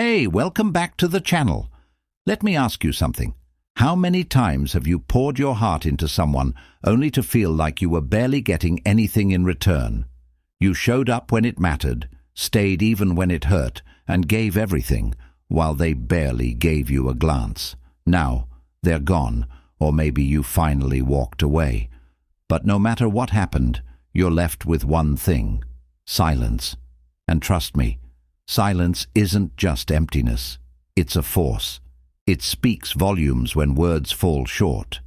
Hey, welcome back to the channel. Let me ask you something. How many times have you poured your heart into someone only to feel like you were barely getting anything in return? You showed up when it mattered, stayed even when it hurt, and gave everything, while they barely gave you a glance. Now, they're gone, or maybe you finally walked away. But no matter what happened, you're left with one thing: silence. And trust me, silence isn't just emptiness. It's a force. It speaks volumes when words fall short.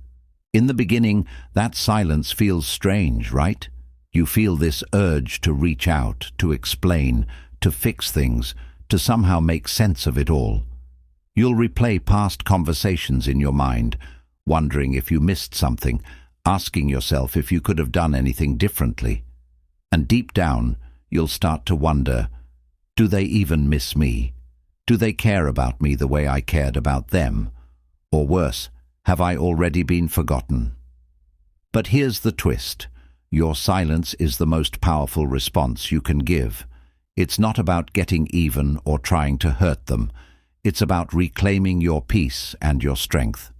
In the beginning, that silence feels strange, right? You feel this urge to reach out, to explain, to fix things, to somehow make sense of it all. You'll replay past conversations in your mind, wondering if you missed something, asking yourself if you could have done anything differently. And deep down, you'll start to wonder, do they even miss me? Do they care about me the way I cared about them? Or worse, have I already been forgotten? But here's the twist. Your silence is the most powerful response you can give. It's not about getting even or trying to hurt them. It's about reclaiming your peace and your strength.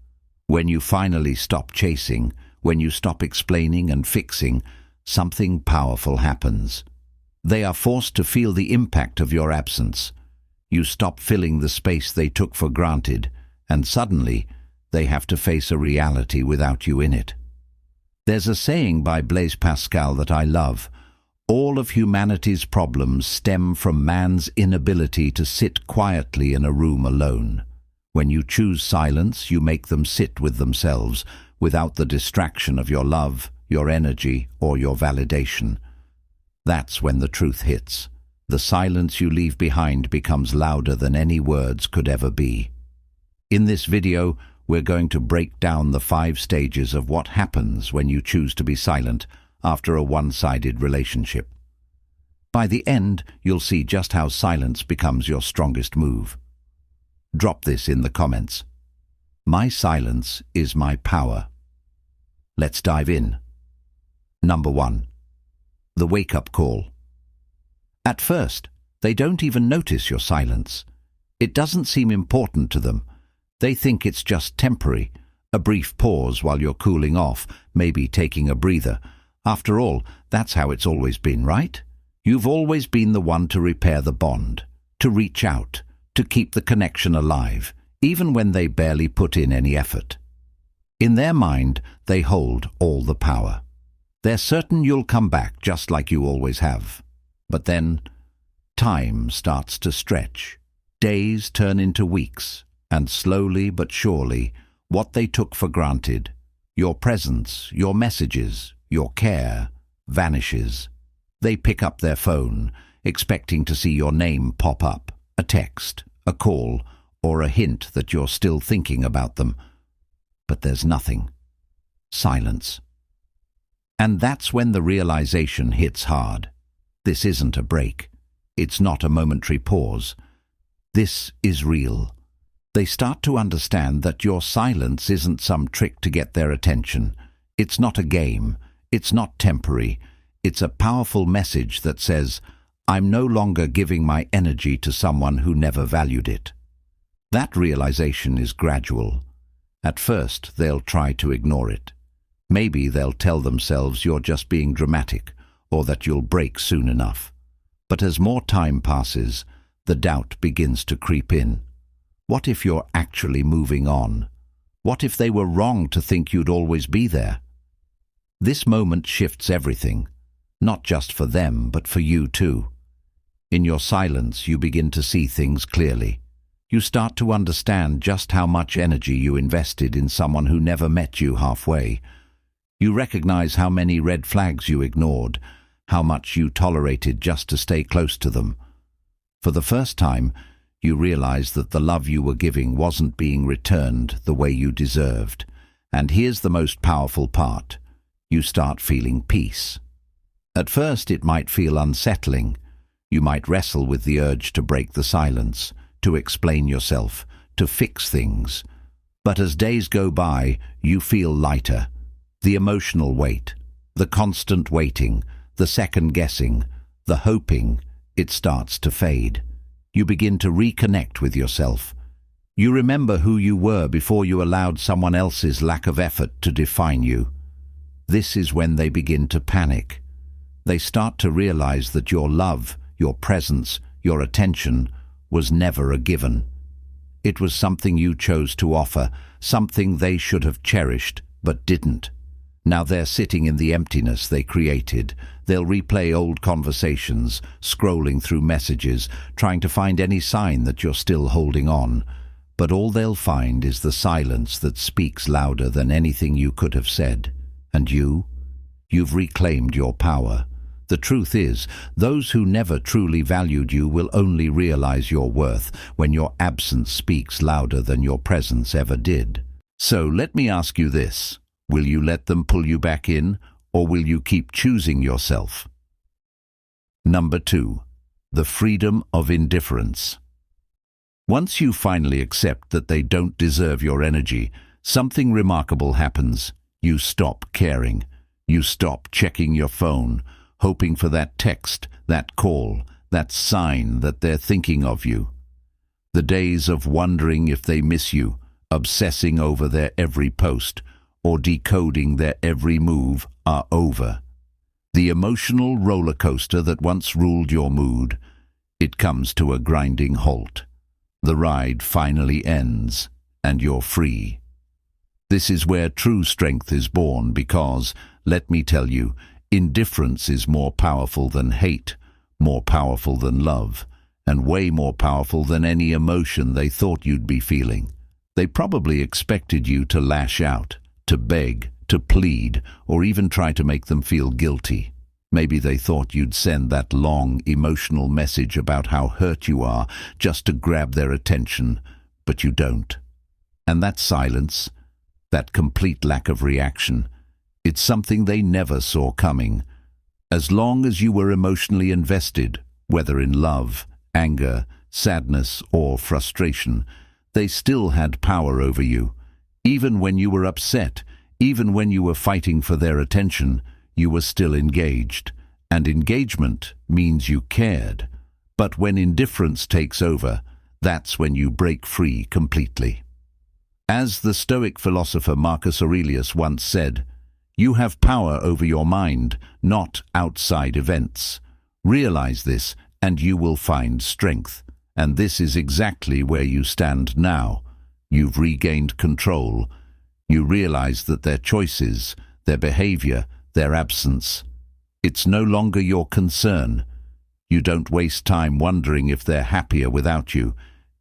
When you finally stop chasing, when you stop explaining and fixing, something powerful happens. They are forced to feel the impact of your absence. You stop filling the space they took for granted, and suddenly they have to face a reality without you in it. There's a saying by Blaise Pascal that I love: all of humanity's problems stem from man's inability to sit quietly in a room alone. When you choose silence, you make them sit with themselves, without the distraction of your love, your energy, or your validation. That's when the truth hits. The silence you leave behind becomes louder than any words could ever be. In this video, we're going to break down the 5 stages of what happens when you choose to be silent after a one-sided relationship. By the end, you'll see just how silence becomes your strongest move. Drop this in the comments. My silence is my power. Let's dive in. Number 1. The wake-up call. At first, they don't even notice your silence. It doesn't seem important to them. They think it's just temporary, a brief pause while you're cooling off, maybe taking a breather. After all, that's how it's always been, right? You've always been the one to repair the bond, to reach out, to keep the connection alive, even when they barely put in any effort. In their mind, they hold all the power. They're certain you'll come back just like you always have. But then, time starts to stretch. Days turn into weeks, and slowly but surely, what they took for granted, your presence, your messages, your care, vanishes. They pick up their phone, expecting to see your name pop up, a text, a call, or a hint that you're still thinking about them. But there's nothing. Silence. And that's when the realization hits hard. This isn't a break. It's not a momentary pause. This is real. They start to understand that your silence isn't some trick to get their attention. It's not a game. It's not temporary. It's a powerful message that says, I'm no longer giving my energy to someone who never valued it. That realization is gradual. At first, they'll try to ignore it. Maybe they'll tell themselves you're just being dramatic, or that you'll break soon enough. But as more time passes, the doubt begins to creep in. What if you're actually moving on? What if they were wrong to think you'd always be there? This moment shifts everything, not just for them, but for you too. In your silence, you begin to see things clearly. You start to understand just how much energy you invested in someone who never met you halfway. You recognize how many red flags you ignored, how much you tolerated just to stay close to them. For the first time, you realize that the love you were giving wasn't being returned the way you deserved. And here's the most powerful part. You start feeling peace. At first, it might feel unsettling. You might wrestle with the urge to break the silence, to explain yourself, to fix things. But as days go by, you feel lighter. The emotional weight, the constant waiting, the second guessing, the hoping, it starts to fade. You begin to reconnect with yourself. You remember who you were before you allowed someone else's lack of effort to define you. This is when they begin to panic. They start to realize that your love, your presence, your attention was never a given. It was something you chose to offer, something they should have cherished, but didn't. Now they're sitting in the emptiness they created. They'll replay old conversations, scrolling through messages, trying to find any sign that you're still holding on. But all they'll find is the silence that speaks louder than anything you could have said. And you've reclaimed your power. The truth is, those who never truly valued you will only realize your worth when your absence speaks louder than your presence ever did. So let me ask you this. Will you let them pull you back in, or will you keep choosing yourself? Number 2. The freedom of indifference. Once you finally accept that they don't deserve your energy, something remarkable happens. You stop caring. You stop checking your phone, hoping for that text, that call, that sign that they're thinking of you. The days of wondering if they miss you, obsessing over their every post, or decoding their every move are over. The emotional roller coaster that once ruled your mood, it comes to a grinding halt. The ride finally ends, and you're free. This is where true strength is born because, let me tell you, indifference is more powerful than hate, more powerful than love, and way more powerful than any emotion they thought you'd be feeling. They probably expected you to lash out, to beg, to plead, or even try to make them feel guilty. Maybe they thought you'd send that long, emotional message about how hurt you are just to grab their attention, but you don't. And that silence, that complete lack of reaction, it's something they never saw coming. As long as you were emotionally invested, whether in love, anger, sadness, or frustration, they still had power over you. Even when you were upset, even when you were fighting for their attention, you were still engaged. And engagement means you cared. But when indifference takes over, that's when you break free completely. As the Stoic philosopher Marcus Aurelius once said, "You have power over your mind, not outside events. Realize this, and you will find strength." And this is exactly where you stand now. You've regained control. You realize that their choices, their behavior, their absence, it's no longer your concern. You don't waste time wondering if they're happier without you,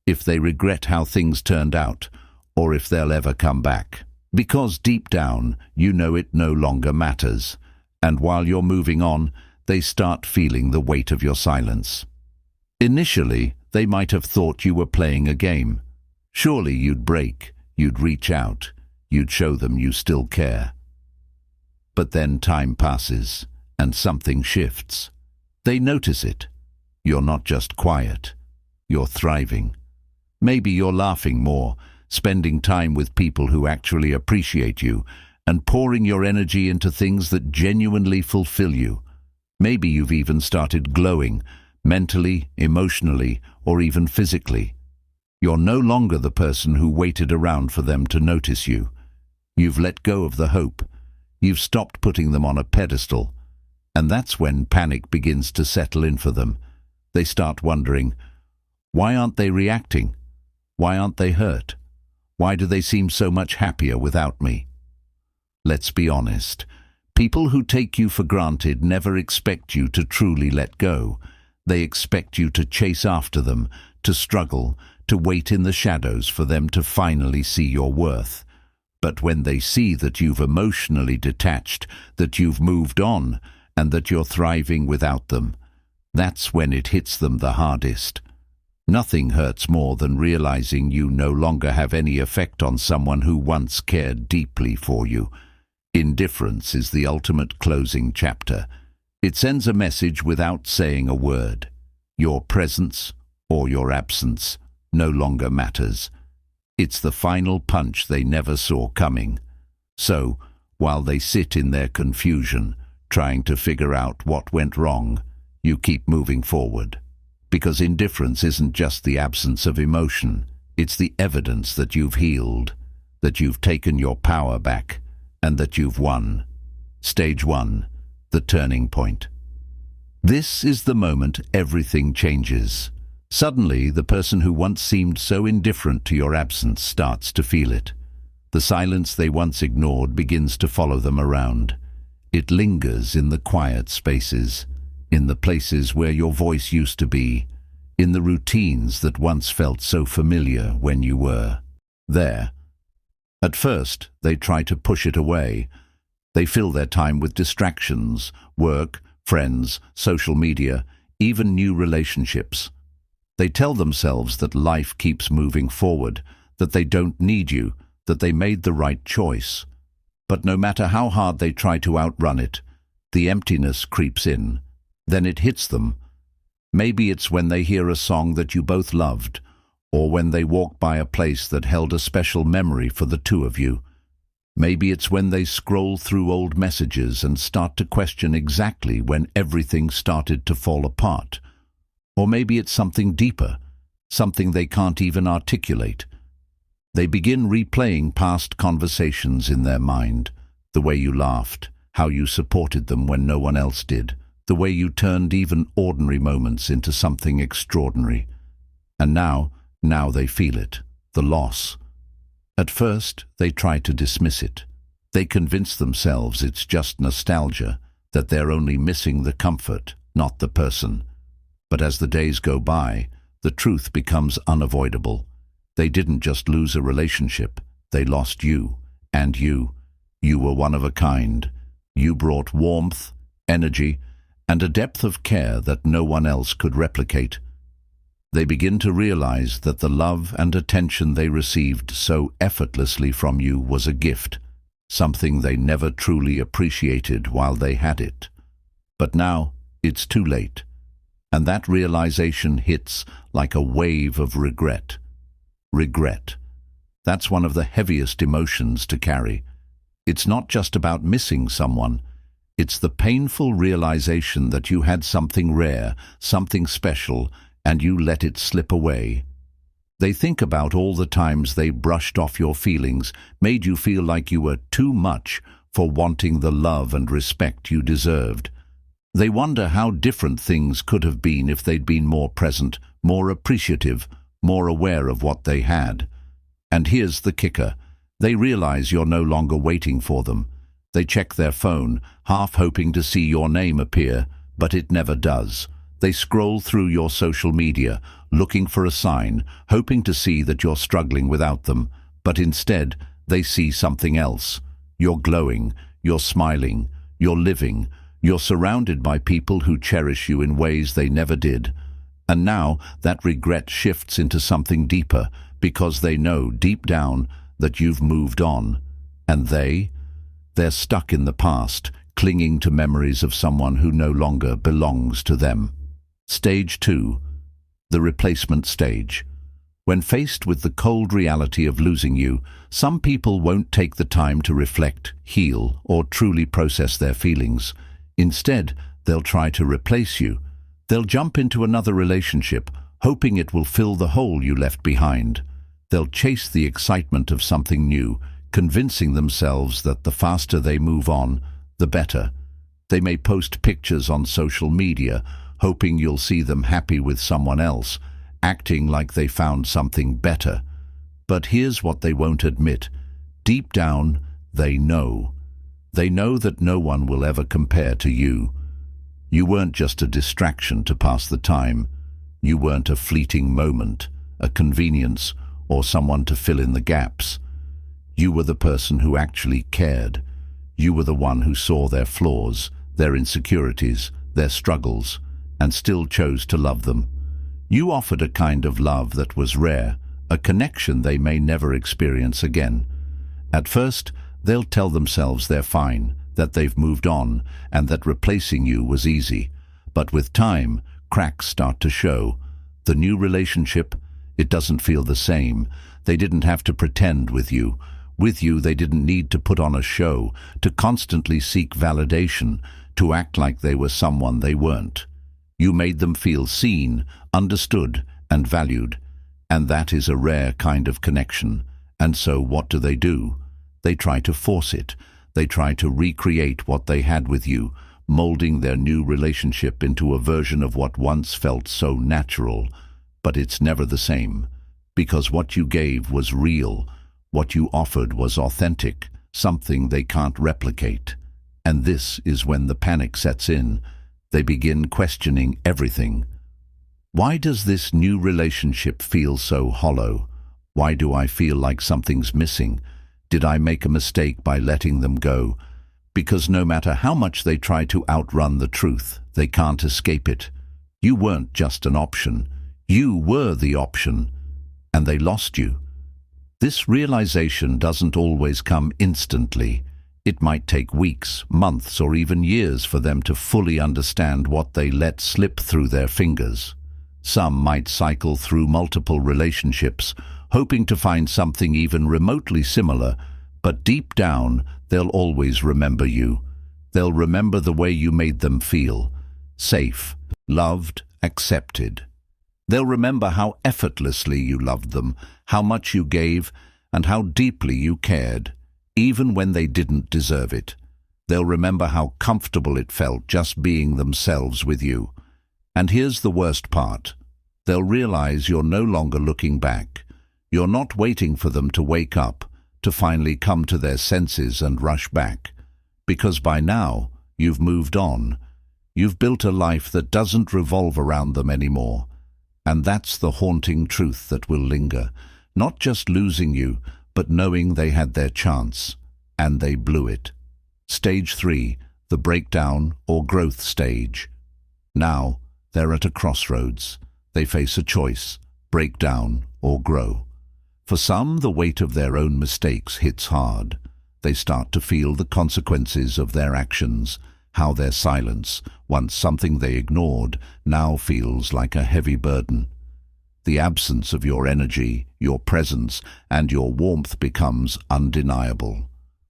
if they regret how things turned out, or if they'll ever come back. Because deep down, you know it no longer matters. And while you're moving on, they start feeling the weight of your silence. Initially, they might have thought you were playing a game. Surely you'd break, you'd reach out, you'd show them you still care. But then time passes, and something shifts. They notice it. You're not just quiet, you're thriving. Maybe you're laughing more, spending time with people who actually appreciate you, and pouring your energy into things that genuinely fulfill you. Maybe you've even started glowing, mentally, emotionally, or even physically. You're no longer the person who waited around for them to notice you. You've let go of the hope. You've stopped putting them on a pedestal. And that's when panic begins to settle in for them. They start wondering, why aren't they reacting? Why aren't they hurt? Why do they seem so much happier without me? Let's be honest. People who take you for granted never expect you to truly let go. They expect you to chase after them, to struggle, to wait in the shadows for them to finally see your worth. But when they see that you've emotionally detached, that you've moved on, and that you're thriving without them, that's when it hits them the hardest. Nothing hurts more than realizing you no longer have any effect on someone who once cared deeply for you. Indifference is the ultimate closing chapter. It sends a message without saying a word. Your presence or your absence no longer matters. It's the final punch they never saw coming. So, while they sit in their confusion, trying to figure out what went wrong, you keep moving forward. Because indifference isn't just the absence of emotion, it's the evidence that you've healed, that you've taken your power back, and that you've won. Stage 1, the turning point. This is the moment everything changes. Suddenly, the person who once seemed so indifferent to your absence starts to feel it. The silence they once ignored begins to follow them around. It lingers in the quiet spaces, in the places where your voice used to be, in the routines that once felt so familiar when you were there. At first, they try to push it away. They fill their time with distractions, work, friends, social media, even new relationships. They tell themselves that life keeps moving forward, that they don't need you, that they made the right choice. But no matter how hard they try to outrun it, the emptiness creeps in. Then it hits them. Maybe it's when they hear a song that you both loved, or when they walk by a place that held a special memory for the two of you. Maybe it's when they scroll through old messages and start to question exactly when everything started to fall apart. Or maybe it's something deeper, something they can't even articulate. They begin replaying past conversations in their mind, the way you laughed, how you supported them when no one else did, the way you turned even ordinary moments into something extraordinary. And now they feel it, the loss. At first, they try to dismiss it. They convince themselves it's just nostalgia, that they're only missing the comfort, not the person. But as the days go by, the truth becomes unavoidable. They didn't just lose a relationship, they lost you, and you. You were one of a kind. You brought warmth, energy, and a depth of care that no one else could replicate. They begin to realize that the love and attention they received so effortlessly from you was a gift, something they never truly appreciated while they had it. But now, it's too late, and that realization hits like a wave of regret. Regret. That's one of the heaviest emotions to carry. It's not just about missing someone. It's the painful realization that you had something rare, something special, and you let it slip away. They think about all the times they brushed off your feelings, made you feel like you were too much for wanting the love and respect you deserved. They wonder how different things could have been if they'd been more present, more appreciative, more aware of what they had. And here's the kicker. They realize you're no longer waiting for them. They check their phone, half hoping to see your name appear, but it never does. They scroll through your social media, looking for a sign, hoping to see that you're struggling without them, but instead they see something else. You're glowing, you're smiling, you're living, you're surrounded by people who cherish you in ways they never did. And now that regret shifts into something deeper, because they know deep down that you've moved on. And they're stuck in the past, clinging to memories of someone who no longer belongs to them. Stage 2, the replacement stage. When faced with the cold reality of losing you, some people won't take the time to reflect, heal, or truly process their feelings. Instead, they'll try to replace you. They'll jump into another relationship, hoping it will fill the hole you left behind. They'll chase the excitement of something new, convincing themselves that the faster they move on, the better. They may post pictures on social media, hoping you'll see them happy with someone else, acting like they found something better. But here's what they won't admit. Deep down, they know. They know that no one will ever compare to you. You weren't just a distraction to pass the time. You weren't a fleeting moment, a convenience, or someone to fill in the gaps. You were the person who actually cared. You were the one who saw their flaws, their insecurities, their struggles, and still chose to love them. You offered a kind of love that was rare, a connection they may never experience again. At first, they'll tell themselves they're fine, that they've moved on, and that replacing you was easy. But with time, cracks start to show. The new relationship, it doesn't feel the same. They didn't have to pretend with you. With you, they didn't need to put on a show, to constantly seek validation, to act like they were someone they weren't. You made them feel seen, understood, and valued. And that is a rare kind of connection. And so what do? They try to force it. They try to recreate what they had with you, molding their new relationship into a version of what once felt so natural. But it's never the same, because what you gave was real, what you offered was authentic, something they can't replicate. And this is when the panic sets in. They begin questioning everything. Why does this new relationship feel so hollow? Why do I feel like something's missing? Did I make a mistake by letting them go? Because no matter how much they try to outrun the truth, they can't escape it. You weren't just an option. You were the option. And they lost you. This realization doesn't always come instantly. It might take weeks, months, or even years for them to fully understand what they let slip through their fingers. Some might cycle through multiple relationships, hoping to find something even remotely similar, but deep down, they'll always remember you. They'll remember the way you made them feel, safe, loved, accepted. They'll remember how effortlessly you loved them, how much you gave, and how deeply you cared, even when they didn't deserve it. They'll remember how comfortable it felt just being themselves with you. And here's the worst part. They'll realize you're no longer looking back. You're not waiting for them to wake up, to finally come to their senses and rush back. Because by now, you've moved on. You've built a life that doesn't revolve around them anymore. And that's the haunting truth that will linger. Not just losing you, but knowing they had their chance, and they blew it. Stage 3, the breakdown or growth stage. Now, they're at a crossroads. They face a choice, break down or grow. For some, the weight of their own mistakes hits hard. They start to feel the consequences of their actions, how their silence, once something they ignored, now feels like a heavy burden. The absence of your energy, your presence, and your warmth becomes undeniable.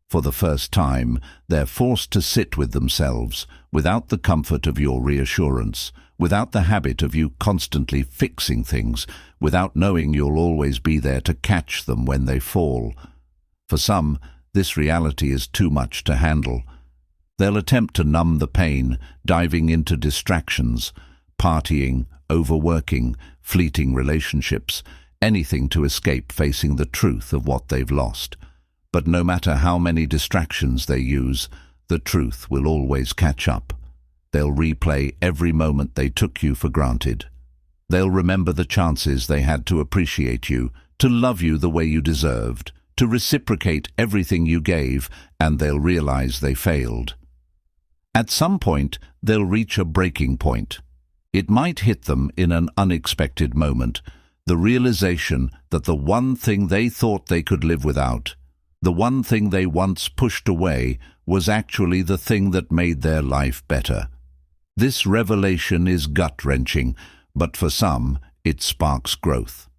For the first time, they're forced to sit with themselves, without the comfort of your reassurance, without the habit of you constantly fixing things, without knowing you'll always be there to catch them when they fall. For some, this reality is too much to handle. They'll attempt to numb the pain, diving into distractions, partying, overworking, fleeting relationships, anything to escape facing the truth of what they've lost. But no matter how many distractions they use, the truth will always catch up. They'll replay every moment they took you for granted. They'll remember the chances they had to appreciate you, to love you the way you deserved, to reciprocate everything you gave, and they'll realize they failed. At some point, they'll reach a breaking point. It might hit them in an unexpected moment, the realization that the one thing they thought they could live without, the one thing they once pushed away, was actually the thing that made their life better. This revelation is gut-wrenching, but for some, it sparks growth.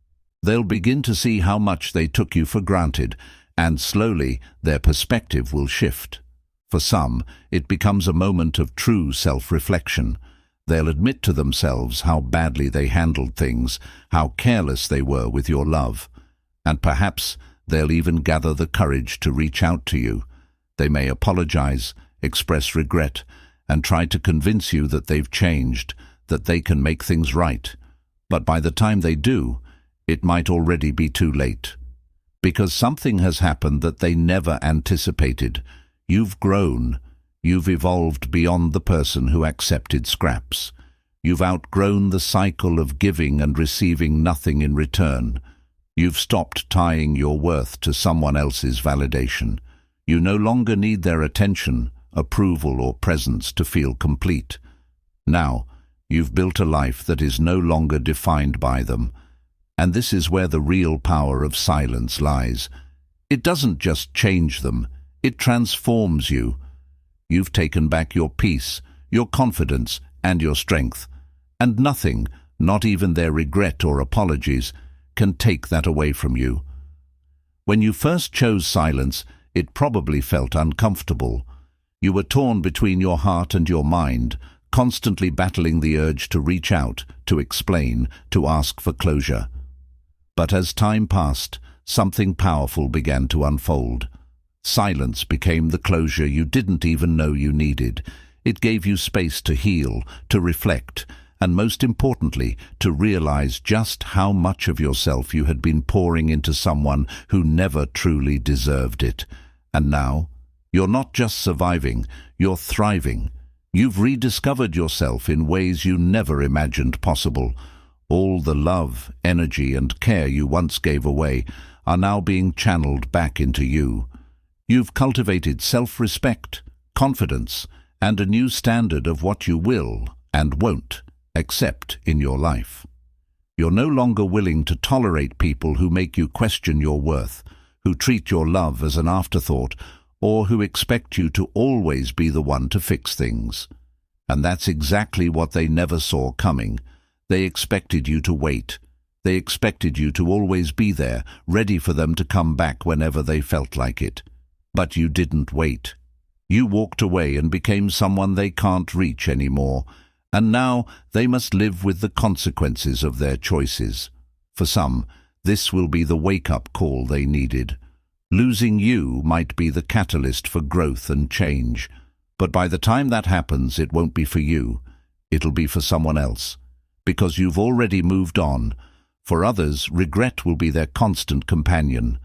They'll begin to see how much they took you for granted, and slowly their perspective will shift. For some, it becomes a moment of true self-reflection. They'll admit to themselves how badly they handled things, how careless they were with your love. And perhaps they'll even gather the courage to reach out to you. They may apologize, express regret, and try to convince you that they've changed, that they can make things right. But by the time they do, it might already be too late. Because something has happened that they never anticipated. You've grown. You've evolved beyond the person who accepted scraps. You've outgrown the cycle of giving and receiving nothing in return. You've stopped tying your worth to someone else's validation. You no longer need their attention, approval, or presence to feel complete. Now, you've built a life that is no longer defined by them. And this is where the real power of silence lies. It doesn't just change them, it transforms you. You've taken back your peace, your confidence, and your strength. And nothing, not even their regret or apologies, can take that away from you. When you first chose silence, it probably felt uncomfortable. You were torn between your heart and your mind, constantly battling the urge to reach out, to explain, to ask for closure. But as time passed, something powerful began to unfold. Silence became the closure you didn't even know you needed. It gave you space to heal, to reflect, and most importantly, to realize just how much of yourself you had been pouring into someone who never truly deserved it. And now, you're not just surviving, you're thriving. You've rediscovered yourself in ways you never imagined possible. All the love, energy, and care you once gave away are now being channeled back into you. You've cultivated self-respect, confidence, and a new standard of what you will and won't accept in your life. You're no longer willing to tolerate people who make you question your worth, who treat your love as an afterthought, or who expect you to always be the one to fix things. And that's exactly what they never saw coming. They expected you to wait. They expected you to always be there, ready for them to come back whenever they felt like it. But you didn't wait. You walked away and became someone they can't reach anymore, and now they must live with the consequences of their choices. For some, this will be the wake-up call they needed. Losing you might be the catalyst for growth and change, but by the time that happens, it won't be for you. It'll be for someone else, because you've already moved on. For others, regret will be their constant companion.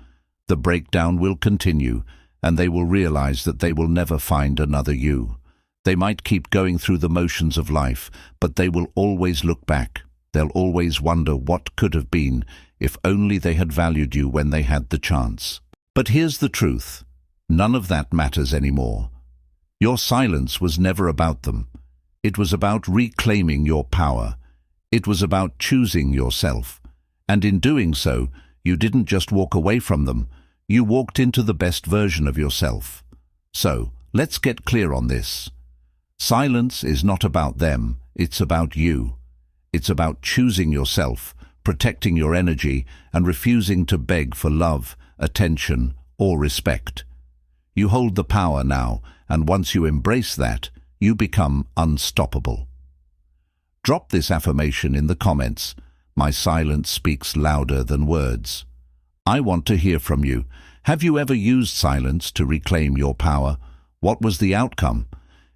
The breakdown will continue, and they will realize that they will never find another you. They might keep going through the motions of life, but they will always look back. They'll always wonder what could have been if only they had valued you when they had the chance. But here's the truth. None of that matters anymore. Your silence was never about them. It was about reclaiming your power. It was about choosing yourself. And in doing so, you didn't just walk away from them. You walked into the best version of yourself. So, let's get clear on this. Silence is not about them, it's about you. It's about choosing yourself, protecting your energy, and refusing to beg for love, attention, or respect. You hold the power now, and once you embrace that, you become unstoppable. Drop this affirmation in the comments. My silence speaks louder than words. I want to hear from you. Have you ever used silence to reclaim your power? What was the outcome?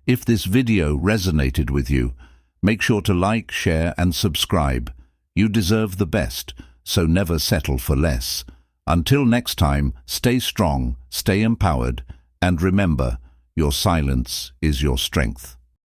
If this video resonated with you, make sure to like, share, and subscribe. You deserve the best, so never settle for less. Until next time, stay strong, stay empowered, and remember, your silence is your strength.